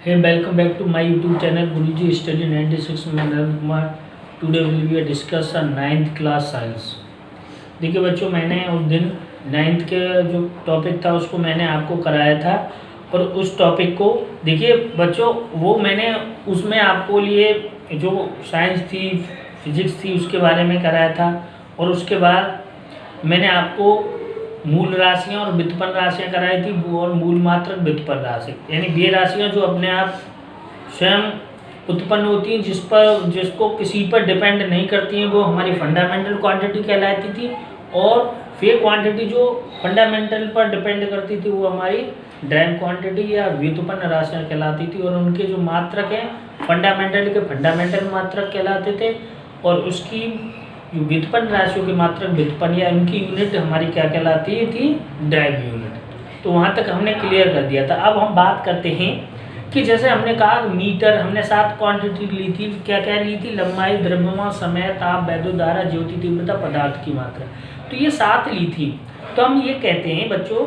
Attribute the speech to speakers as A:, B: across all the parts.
A: Hey, welcome back to my YouTube channel Guruji Study 96 में Narendra Kumar. Today will be discuss ninth class science. देखिए बच्चों, मैंने उस दिन नाइन्थ के जो टॉपिक था उसको मैंने आपको कराया था और उस टॉपिक को देखिए बच्चों, वो मैंने उसमें आपको लिए जो साइंस थी, फिजिक्स थी, उसके बारे में कराया था। और उसके बाद मैंने आपको मूल राशियां और व्युत्पन्न राशियां कराई थी और मूल मात्रक व्युत्पन्न राशि, यानी वे राशियां जो अपने आप स्वयं उत्पन्न होती हैं, जिसको किसी पर डिपेंड नहीं करती हैं, वो हमारी फंडामेंटल क्वांटिटी कहलाती थी। और वे क्वांटिटी जो फंडामेंटल पर डिपेंड करती थी वो हमारी ड्राइव क्वांटिटी या व्युत्पन्न राशियां कहलाती थी। और उनके जो मात्रक हैं फंडामेंटल के फंडामेंटल मात्रक कहलाते थे, और उसकी जो व्युत्पन्न राशियों की मात्रक व्युत्पन्न या इनकी यूनिट हमारी क्या कहलाती थी, ड्राइव यूनिट। तो वहाँ तक हमने क्लियर कर दिया था। अब हम बात करते हैं कि जैसे हमने कहा मीटर, हमने 7 क्वांटिटी ली थी। क्या क्या ली थी? लंबाई, द्रव्यमान, समय, ताप, वैद्युत धारा, ज्योति तीव्रता, पदार्थ की मात्रा। तो ये 7 ली थी। तो हम ये कहते हैं बच्चों,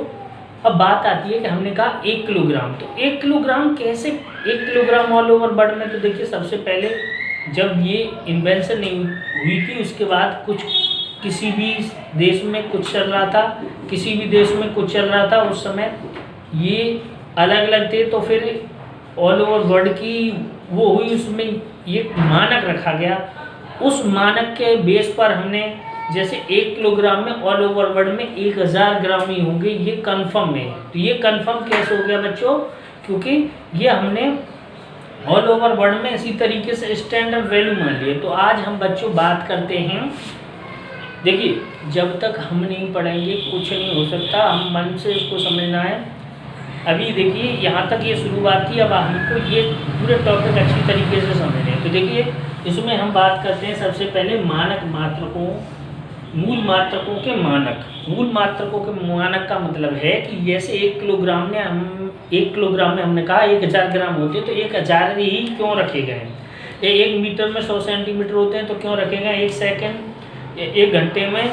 A: अब बात आती है कि हमने कहा 1 किलोग्राम। तो 1 किलोग्राम कैसे 1 किलोग्राम ऑल ओवर वर्ल्ड में? तो देखिए, सबसे पहले जब ये इन्वेंशन नहीं हुई थी उसके बाद कुछ किसी भी देश में कुछ चल रहा था, किसी भी देश में कुछ चल रहा था, उस समय ये अलग अलग थे। तो फिर ऑल ओवर वर्ल्ड की वो हुई, उसमें ये मानक रखा गया। उस मानक के बेस पर हमने जैसे 1 किलोग्राम में ऑल ओवर वर्ल्ड में 1000 ग्राम ही होंगे, ये कन्फर्म है। तो ये कन्फर्म कैसे हो गया बच्चों? क्योंकि ये हमने ऑल ओवर वर्ल्ड में इसी तरीके से स्टैंडर्ड वैल्यू मान लिए। तो आज हम बच्चों बात करते हैं, देखिए जब तक हम नहीं पढ़ेंगे कुछ नहीं हो सकता, हम मन से इसको समझना है। अभी देखिए यहाँ तक ये शुरुआत थी, अब हमको ये पूरे टॉपिक अच्छी तरीके से समझने हैं। तो देखिए इसमें हम बात करते हैं सबसे पहले मानक मात्रकों, मूल मात्रकों के मानक। मूल मात्रकों के मानक का मतलब है कि जैसे 1 किलोग्राम में हमने कहा 1000 ग्राम होते हैं, तो 1000 ही क्यों रखे गए हैं? 1 मीटर में 100 सेंटीमीटर होते हैं, तो क्यों रखे गए? 1 सेकेंड 1 घंटे में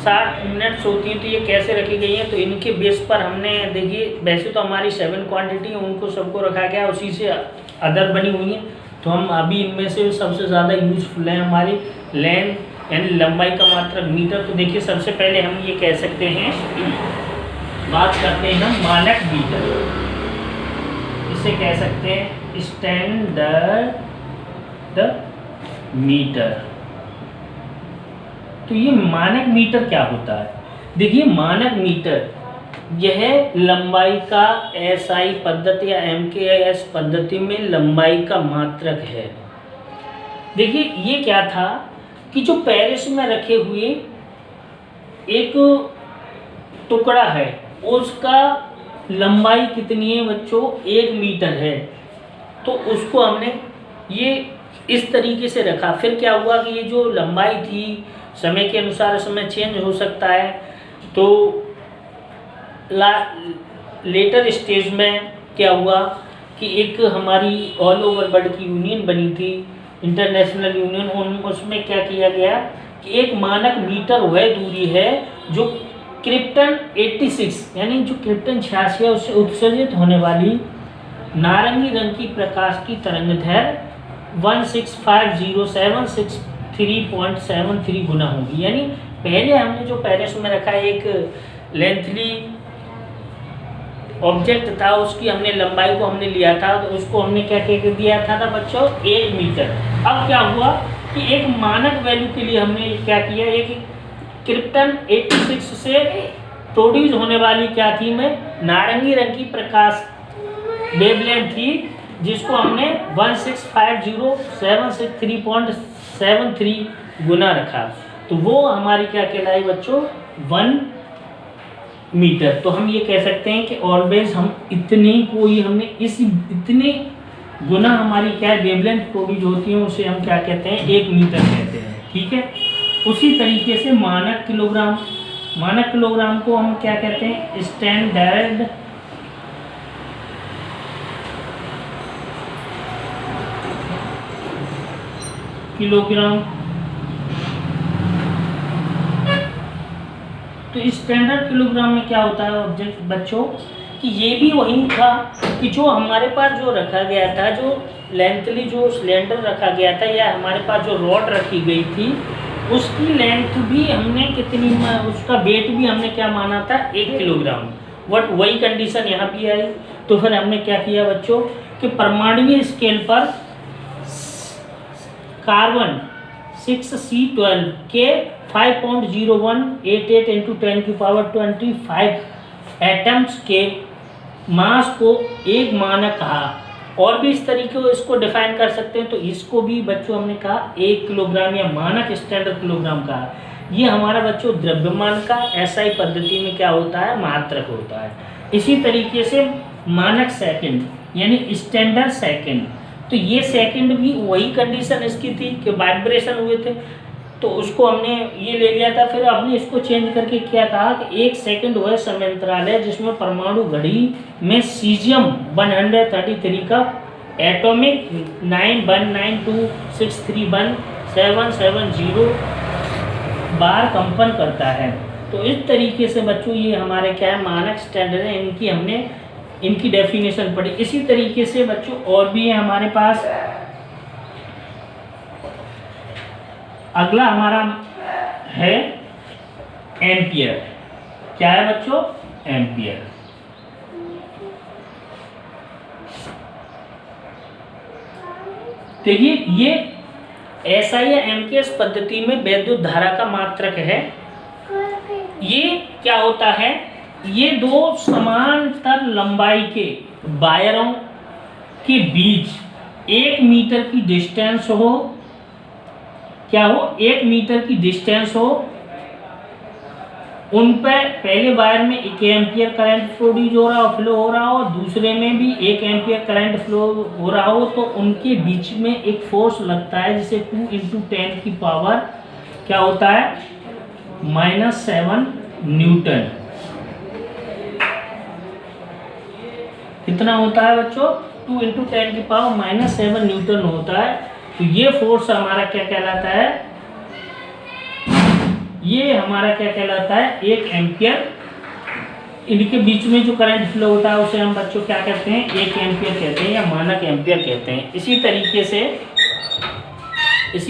A: 60 मिनट्स होती हैं, तो ये कैसे रखी गई हैं? तो इनके बेस पर हमने देखिए, वैसे तो हमारी 7 क्वांटिटी उनको सबको रखा गया, उसी से अदर बनी हुई हैं। तो हम अभी इनमें से सबसे ज़्यादा यूजफुल है हमारी लेंथ यानी लंबाई का मात्रक मीटर। तो देखिए सबसे पहले हम ये कह सकते हैं, बात करते हैं हम मानक मीटर, इसे कह सकते हैं स्टैंडर्ड मीटर। तो ये मानक मीटर क्या होता है? देखिए मानक मीटर यह लंबाई का एसआई पद्धति या एमकेएस पद्धति में लंबाई का मात्रक है। देखिए ये क्या था कि जो पेरिस में रखे हुए एक टुकड़ा है उसका लंबाई कितनी है बच्चों? 1 मीटर है। तो उसको हमने ये इस तरीके से रखा। फिर क्या हुआ कि ये जो लंबाई थी समय के अनुसार समय चेंज हो सकता है। तो लेटर स्टेज में क्या हुआ कि एक हमारी ऑल ओवर वर्ल्ड की यूनियन बनी थी, इंटरनेशनल यूनियन। उसमें क्या किया गया कि एक मानक मीटर वह दूरी है जो क्रिप्टन 86 यानी जो क्रिप्टन 86 है उससे उत्सर्जित होने वाली नारंगी रंग की प्रकाश की तरंगदैर्घ्य 1650763.73 गुना होगी। यानी पहले हमने जो पेरिस में रखा एक लेंथली ऑब्जेक्ट था, उसकी हमने लंबाई को हमने लिया था, तो उसको हमने क्या कह दिया था बच्चों? 1 मीटर। अब क्या हुआ कि एक मानक वैल्यू के लिए हमने क्या किया, एक क्रिप्टन 86 से प्रोड्यूस होने वाली क्या थी में नारंगी रंग की प्रकाश वेवलेंथ थी, जिसको हमने 1650763.73 गुना रखा। तो वो हमारी क्या कहलाई बच्चों? 1 मीटर। तो हम ये कह सकते हैं कि ऑलवेज हम इतने को ही हमने इतने गुना हमारी क्या वेवलेंथ प्रोड्यूस होती है, उसे हम क्या कहते हैं? 1 मीटर कहते हैं। ठीक है। उसी तरीके से मानक किलोग्राम को हम क्या कहते हैं? Standard kilogram. तो स्टैंडर्ड किलोग्राम में क्या होता है ऑब्जेक्ट बच्चों कि ये भी वही था कि जो हमारे पास जो रखा गया था, जो लेंथली जो सिलेंडर रखा गया था या हमारे पास जो रॉड रखी गई थी, उसकी लेंथ भी हमने कितनी, उसका वेट भी हमने क्या माना था, 1 किलोग्राम। बट वही कंडीशन यहाँ भी आई। तो फिर हमने क्या किया बच्चों कि परमाणुीय स्केल पर कार्बन 6C12 के 5.0188 इंटू 10⁻25 एटम्स के मास को एक मानक कहा। और भी इस तरीके को इसको डिफाइन कर सकते हैं। तो इसको भी बच्चों हमने कहा 1 किलोग्राम या मानक स्टैंडर्ड किलोग्राम कहा। ये हमारा बच्चों द्रव्यमान का एसआई पद्धति में क्या होता है, मात्रक होता है। इसी तरीके से मानक सेकंड यानी स्टैंडर्ड सेकंड, तो ये सेकंड भी वही कंडीशन इसकी थी कि वाइब्रेशन हुए थे, तो उसको हमने ये ले लिया था। फिर हमने इसको चेंज करके क्या कहा कि 1 सेकंड वह समयांतराल है जिसमें परमाणु घड़ी में सीजियम 133 का एटॉमिक 9192631770 बार कंपन करता है। तो इस तरीके से बच्चों ये हमारे क्या है, मानक स्टैंडर्ड है। इनकी हमने इनकी डेफिनेशन पढ़ी। इसी तरीके से बच्चों और भी है हमारे पास। अगला हमारा है एम्पियर। क्या है बच्चों, एम्पियर। देखिए ये एसआई या एमकेएस पद्धति में वैद्युत धारा का मात्रक है। ये क्या होता है, ये दो समांतर लंबाई के वायरों के बीच 1 मीटर की डिस्टेंस हो, क्या हो, 1 मीटर की डिस्टेंस हो, उन पर पहले वायर में 1 एम्पियर करंट प्रोड्यूस हो रहा हो, फ्लो हो रहा हो, दूसरे में भी 1 एम्पियर करंट फ्लो हो रहा हो, तो उनके बीच में एक फोर्स लगता है जिसे 2 × 10 की पावर क्या होता है, -7 न्यूटन। कितना होता है बच्चों, 2 × 10 की पावर -7 न्यूटन होता है। तो ये फोर्स हमारा क्या कहलाता है, ये हमारा क्या कहलाता है, 1 एम्पियर। इनके बीच में जो करंट फ्लो होता है उसे हम बच्चों क्या कहते हैं, 1 एम्पियर कहते हैं या मानक एम्पियर कहते हैं। इसी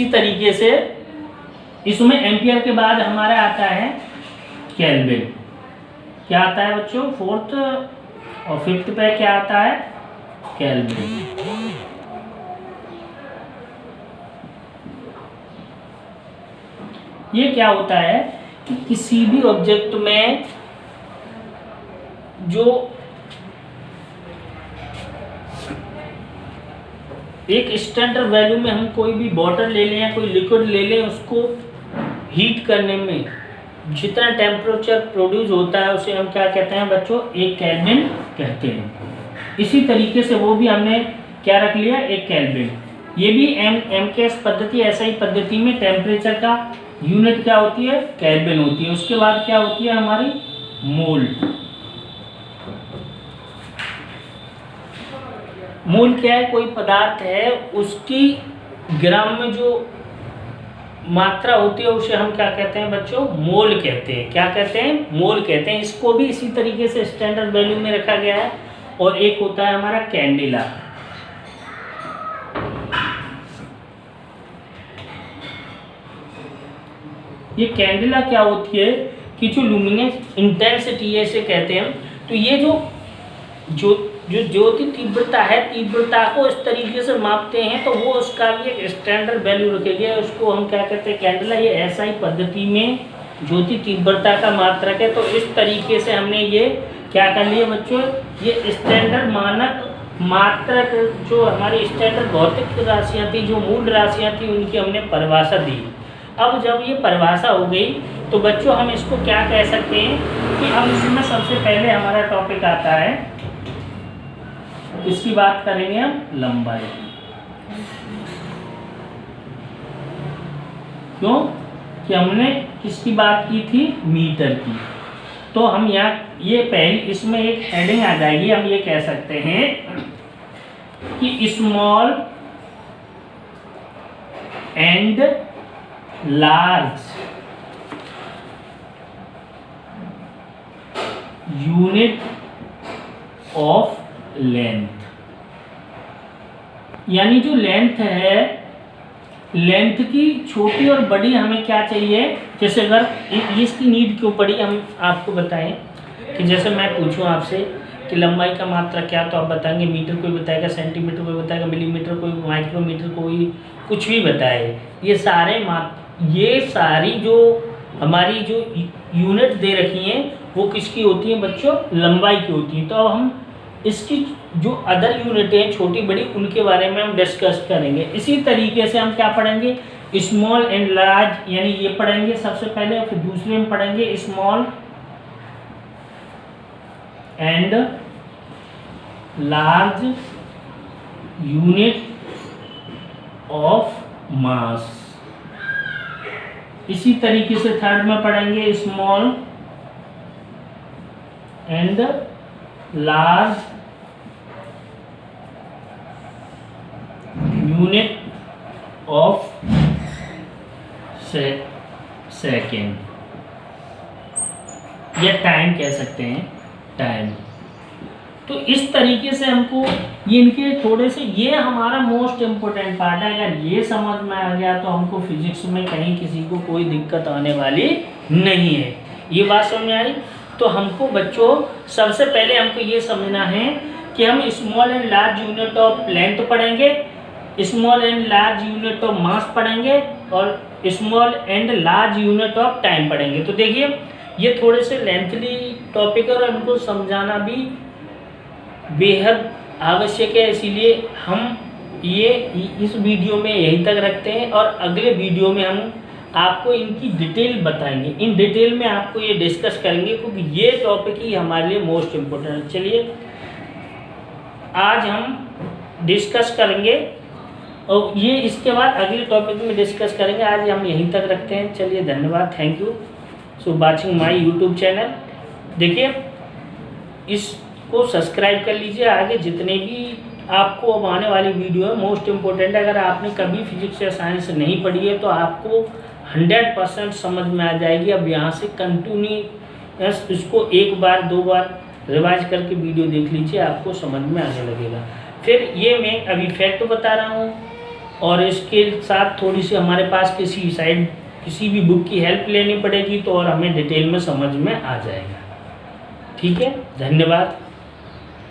A: तरीके से इसमें एम्पियर के बाद हमारा आता है केल्विन। क्या आता है बच्चों, 4th और 5th पे क्या आता है, केल्विन। ये क्या होता है कि किसी भी ऑब्जेक्ट में जो एक स्टैंडर्ड वैल्यू में हम कोई भी वाटर ले लें या कोई लिक्विड ले लें, उसको हीट करने में जितना टेम्परेचर प्रोड्यूस होता है उसे हम क्या कहते हैं बच्चों, 1 केल्विन कहते हैं। इसी तरीके से वो भी हमने क्या रख लिया, 1 केल्विन। ये भी एमकेएस पद्धति, एसआई पद्धति में टेम्परेचर का यूनिट क्या होती है, केल्विन होती है। उसके बाद क्या होती है हमारी, मोल। मोल क्या है, कोई पदार्थ है उसकी ग्राम में जो मात्रा होती है उसे हम क्या कहते हैं बच्चों, मोल कहते हैं। क्या कहते हैं, मोल कहते हैं। इसको भी इसी तरीके से स्टैंडर्ड वैल्यू में रखा गया है। और एक होता है हमारा कैंडेला। ये कैंडेला क्या होती है कि जो लुमिनेंस इंटेंसिटी है इसे कहते हैं। तो ये जो ज्योति तीव्रता है, तीव्रता को इस तरीके से मापते हैं तो वो उसका भी एक स्टैंडर्ड वैल्यू रखे गया, उसको हम क्या कहते हैं, कैंडेला। ये एसआई पद्धति में ज्योति तीव्रता का मात्रक है। तो इस तरीके से हमने ये क्या कर लिया बच्चों, ये स्टैंडर्ड मानक मात्रक, जो हमारी स्टैंडर्ड भौतिक राशियाँ थी, जो मूल राशियाँ थी, उनकी हमने परिभाषा दी। अब जब ये परिभाषा हो गई तो बच्चों हम इसको क्या कह सकते हैं कि अब इसमें सबसे पहले हमारा टॉपिक आता है, इसकी बात करेंगे हम लंबाई। क्यों कि हमने किसकी बात की थी, मीटर की। तो हम यहाँ ये पहले इसमें एक हेडिंग आ जाएगी, हम ये कह सकते हैं कि small and large unit of length, यानी जो लेंथ है, लेंथ की छोटी और बड़ी हमें क्या चाहिए। जैसे अगर इसकी नीड क्यों पड़ी हम आपको बताएं कि जैसे मैं पूछूं आपसे कि लंबाई का मात्रा क्या, तो आप बताएंगे मीटर, कोई बताएगा सेंटीमीटर, कोई बताएगा मिलीमीटर, कोई माइक्रोमीटर, कोई कुछ भी बताए। ये सारी जो हमारी जो यूनिट दे रखी हैं वो किसकी होती हैं बच्चों, लंबाई की होती हैं। तो अब हम इसकी जो अदर यूनिटें हैं छोटी बड़ी, उनके बारे में हम डिस्कस करेंगे। इसी तरीके से हम क्या पढ़ेंगे, स्मॉल एंड लार्ज, यानी ये पढ़ेंगे सबसे पहले, फिर दूसरे में पढ़ेंगे small and large unit of मास। इसी तरीके से थर्ड में पढ़ेंगे small and large unit of second, या टाइम कह सकते हैं, टाइम। तो इस तरीके से हमको ये इनके थोड़े से, ये हमारा मोस्ट इम्पोर्टेंट पार्ट है। अगर ये समझ में आ गया तो हमको फिजिक्स में कहीं किसी को कोई दिक्कत आने वाली नहीं है। ये बात समझ में आई। तो हमको बच्चों सबसे पहले हमको ये समझना है कि हम small and large unit of length पढ़ेंगे, small and large unit of mass पढ़ेंगे, और small and large unit of time पढ़ेंगे। तो देखिए ये थोड़े से लेंथली टॉपिक है और इनको समझाना भी बेहद आवश्यक है, इसीलिए हम ये इस वीडियो में यहीं तक रखते हैं और अगले वीडियो में हम आपको इनकी डिटेल बताएंगे। इन डिटेल में आपको ये डिस्कस करेंगे क्योंकि ये टॉपिक ही हमारे लिए मोस्ट इम्पोर्टेंट है। चलिए आज हम डिस्कस करेंगे और ये इसके बाद अगले टॉपिक में डिस्कस करेंगे। आज हम यहीं तक रखते हैं। चलिए धन्यवाद, thank you so watching my YouTube channel. देखिए इसको सब्सक्राइब कर लीजिए। आगे जितने भी आपको अब आने वाली वीडियो है मोस्ट इम्पोर्टेंट है। अगर आपने कभी फिजिक्स या साइंस नहीं पढ़ी है तो आपको 100% समझ में आ जाएगी। अब यहाँ से कंटिन्यूस इसको एक बार दो बार रिवाइज करके वीडियो देख लीजिए, आपको समझ में आने लगेगा। फिर ये मैं अभी फैक्ट बता रहा हूँ और इसके साथ थोड़ी सी हमारे पास किसी भी बुक की हेल्प लेनी पड़ेगी तो और हमें डिटेल में समझ में आ जाएगा। ठीक है, धन्यवाद।